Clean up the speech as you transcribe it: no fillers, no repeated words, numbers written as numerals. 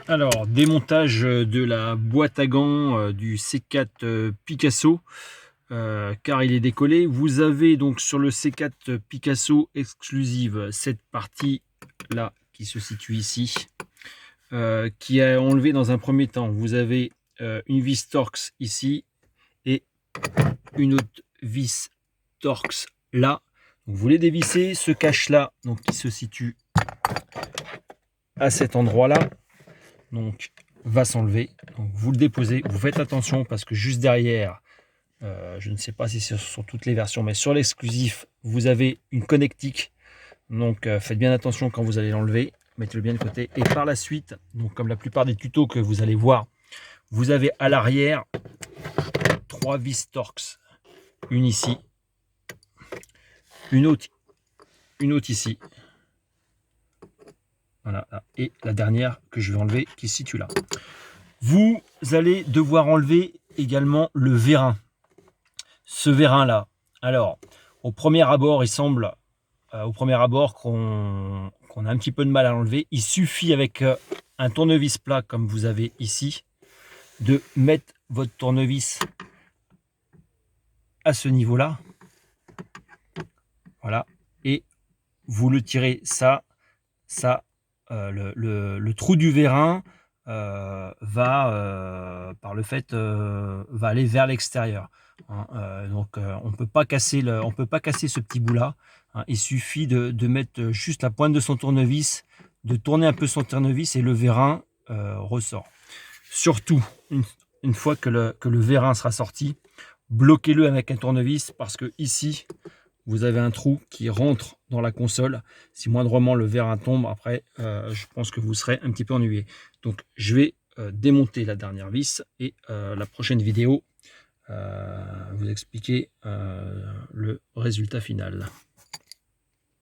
Alors, démontage de la boîte à gants du C4 Picasso, car il est décollé. Vous avez donc sur le C4 Picasso exclusive cette partie là qui se situe ici, qui est enlevée dans un premier temps. Vous avez une vis Torx ici et une autre vis Torx là. Donc, vous les dévissez, ce cache là donc qui se situe à cet endroit là, donc va s'enlever. Donc vous le déposez, vous faites attention parce que juste derrière, je ne sais pas si c'est sur toutes les versions, mais sur l'exclusif vous avez une connectique, donc faites bien attention quand vous allez l'enlever, mettez-le bien de côté. Et par la suite, donc comme la plupart des tutos que vous allez voir, vous avez à l'arrière 3 vis Torx, une ici, une autre ici, voilà, et la dernière que je vais enlever qui se situe là. Vous allez devoir enlever également le vérin. Ce vérin là, alors au premier abord il semble qu'on a un petit peu de mal à l'enlever. Il suffit avec un tournevis plat comme vous avez ici de mettre votre tournevis à ce niveau là, voilà, et vous le tirez le trou du vérin par le fait va aller vers l'extérieur, hein. Donc on peut pas casser ce petit bout là, hein. Il suffit de mettre juste la pointe de son tournevis, de tourner un peu son tournevis et le vérin ressort. Surtout une fois que le vérin sera sorti, bloquez-le avec un tournevis parce que ici vous avez un trou qui rentre dans la console. Si moindrement le vérin tombe, après, je pense que vous serez un petit peu ennuyé. Donc, je vais démonter la dernière vis et la prochaine vidéo, vous expliquer le résultat final.